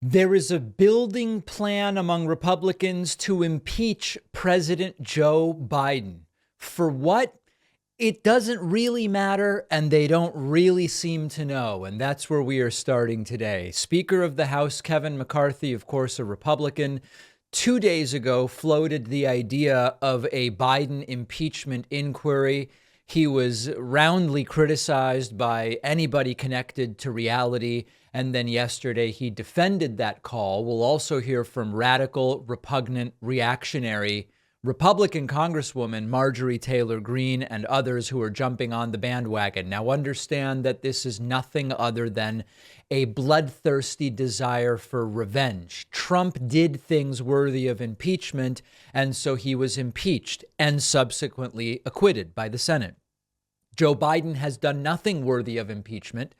There is a building plan among Republicans to impeach President Joe Biden. For what? It doesn't really matter, and they don't really seem to know. And that's where we are starting today. Speaker of the House, Kevin McCarthy, of course, a Republican, 2 days ago floated the idea of a Biden impeachment inquiry. He was roundly criticized by anybody connected to reality. And then yesterday, he defended that call. We'll also hear from radical, repugnant, reactionary Republican Congresswoman Marjorie Taylor Greene and others who are jumping on the bandwagon. Now, understand that this is nothing other than a bloodthirsty desire for revenge. Trump did things worthy of impeachment, and so he was impeached and subsequently acquitted by the Senate. Joe Biden has done nothing worthy of impeachment.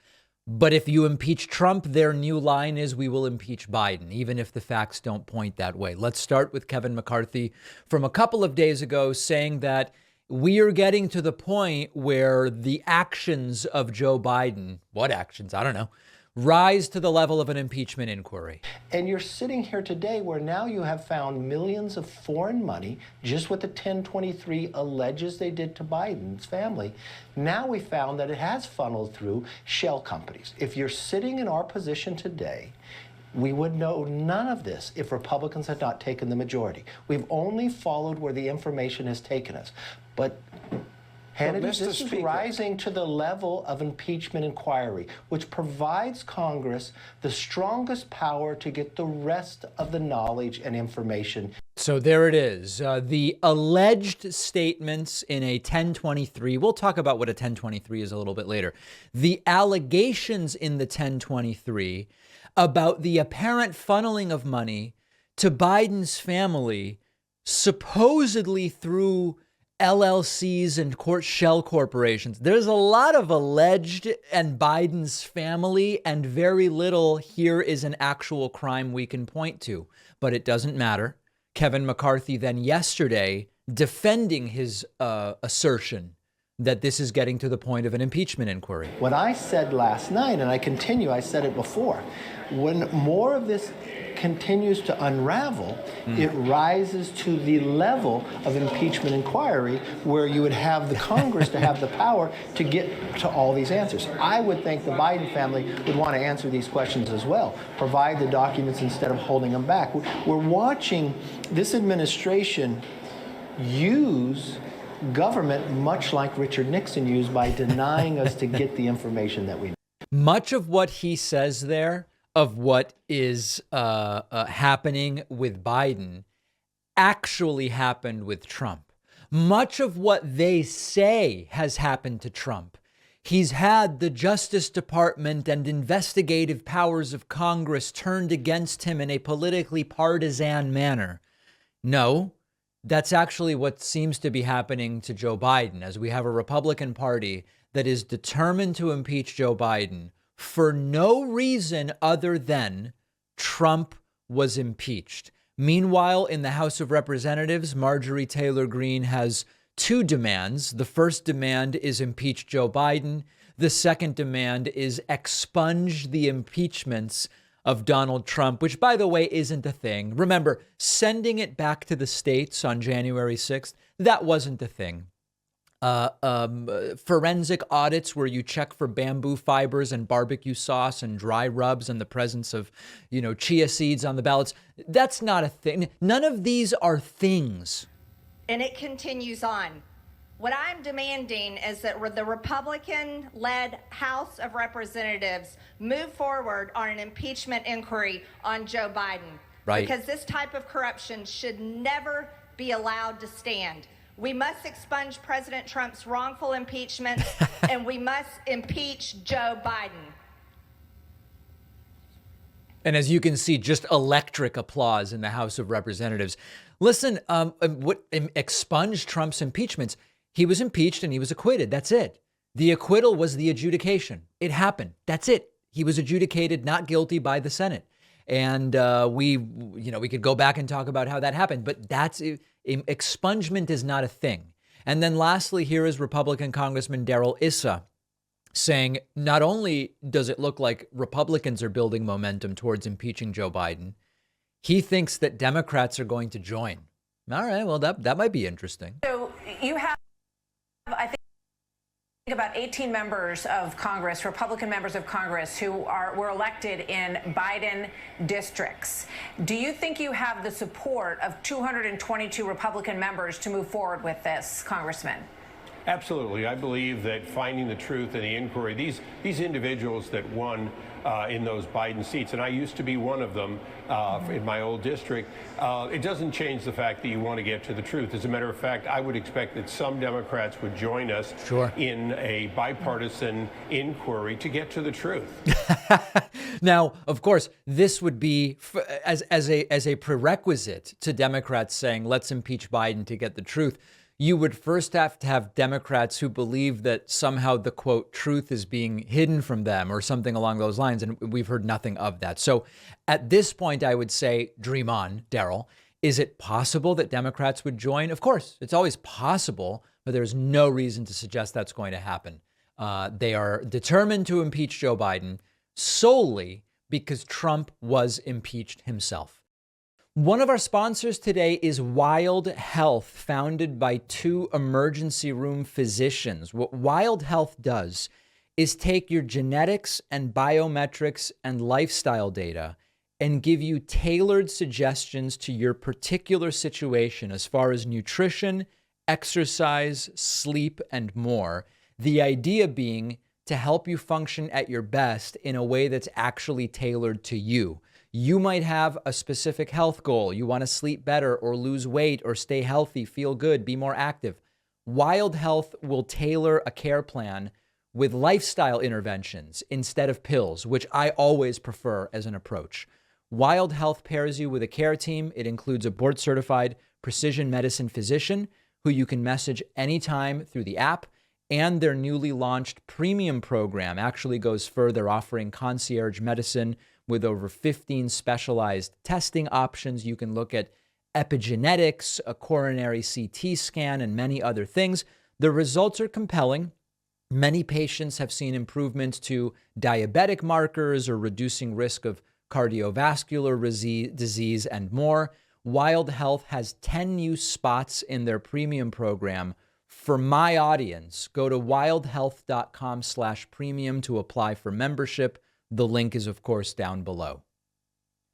But if you impeach Trump, their new line is we will impeach Biden, even if the facts don't point that way. Let's start with Kevin McCarthy from a couple of days ago saying that we are getting to the point where the actions of Joe Biden, what actions? I don't know, rise to the level of an impeachment inquiry. And you're sitting here today where now you have found millions of foreign money, just what the 1023 alleges they did to Biden's family. Now we found that it has funneled through shell companies. If you're sitting in our position today, we would know none of this if Republicans had not taken the majority. We've only followed where the information has taken us. But Hannity, this is rising to the level of impeachment inquiry, which provides Congress the strongest power to get the rest of the knowledge and information. So there it is. The alleged statements in a 1023. We'll talk about what a 1023 is a little bit later. The allegations in the 1023 about the apparent funneling of money to Biden's family, supposedly through LLCs and shell corporations. There's a lot of alleged and Biden's family, and very little here is an actual crime we can point to. But it doesn't matter. Kevin McCarthy then yesterday defending his assertion that this is getting to the point of an impeachment inquiry. What I said last night, and I continue, I said it before, when more of this continues to unravel, it rises to the level of impeachment inquiry where you would have the Congress to have the power to get to all these answers. I would think the Biden family would want to answer these questions as well, provide the documents instead of holding them back. We're watching this administration use government much like Richard Nixon used by denying us to get the information that we need. Much of what he says there, of what is happening with Biden, actually happened with Trump. Much of what they say has happened to Trump. He's had the Justice Department and investigative powers of Congress turned against him in a politically partisan manner. No, that's actually what seems to be happening to Joe Biden, as we have a Republican Party that is determined to impeach Joe Biden for no reason other than Trump was impeached. Meanwhile, in the House of Representatives, Marjorie Taylor Greene has two demands. The first demand is impeach Joe Biden. The second demand is expunge the impeachments of Donald Trump, which, by the way, isn't a thing. Remember, sending it back to the states on January 6th, that wasn't a thing. Forensic audits where you check for bamboo fibers and barbecue sauce and dry rubs and the presence of, chia seeds on the ballots. That's not a thing. None of these are things. And it continues on. What I'm demanding is that the Republican-led House of Representatives move forward on an impeachment inquiry on Joe Biden. Right. Because this type of corruption should never be allowed to stand. We must expunge President Trump's wrongful impeachment, and we must impeach Joe Biden. And as you can see, just electric applause in the House of Representatives. Listen, what expunge Trump's impeachments? He was impeached and he was acquitted. That's it. The acquittal was the adjudication. It happened. That's it. He was adjudicated not guilty by the Senate. And we could go back and talk about how that happened, but expungement is not a thing. And then lastly, here is Republican Congressman Darrell Issa saying not only does it look like Republicans are building momentum towards impeaching Joe Biden, he thinks that Democrats are going to join. All right, well, that might be interesting. So you have, I think, about 18 members of Congress, Republican members of Congress, who were elected in Biden districts. Do you think you have the support of 222 Republican members to move forward with this, Congressman? Absolutely. I believe that finding the truth in the inquiry, these individuals that won in those Biden seats, and I used to be one of them in my old district, it doesn't change the fact that you want to get to the truth. As a matter of fact, I would expect that some Democrats would join us in a bipartisan inquiry to get to the truth. Now, of course, this would be as a prerequisite to Democrats saying, let's impeach Biden to get the truth. You would first have to have Democrats who believe that somehow the, quote, truth is being hidden from them or something along those lines. And we've heard nothing of that. So at this point, I would say, dream on, Daryl. Is it possible that Democrats would join? Of course, it's always possible, but there's no reason to suggest that's going to happen. They are determined to impeach Joe Biden solely because Trump was impeached himself. One of our sponsors today is Wild Health, founded by two emergency room physicians. What Wild Health does is take your genetics and biometrics and lifestyle data and give you tailored suggestions to your particular situation as far as nutrition, exercise, sleep, and more. The idea being to help you function at your best in a way that's actually tailored to you. You might have a specific health goal. You want to sleep better or lose weight or stay healthy, feel good, be more active. Wild Health will tailor a care plan with lifestyle interventions instead of pills, which I always prefer as an approach. Wild Health pairs you with a care team. It includes a board-certified precision medicine physician who you can message anytime through the app. And their newly launched premium program actually goes further, offering concierge medicine with over 15 specialized testing options. You can look at epigenetics, a coronary CT scan, and many other things. The results are compelling. Many patients have seen improvements to diabetic markers or reducing risk of cardiovascular disease and more. Wild Health has 10 new spots in their premium program. For my audience, go to wildhealth.com/premium to apply for membership. The link is, of course, down below.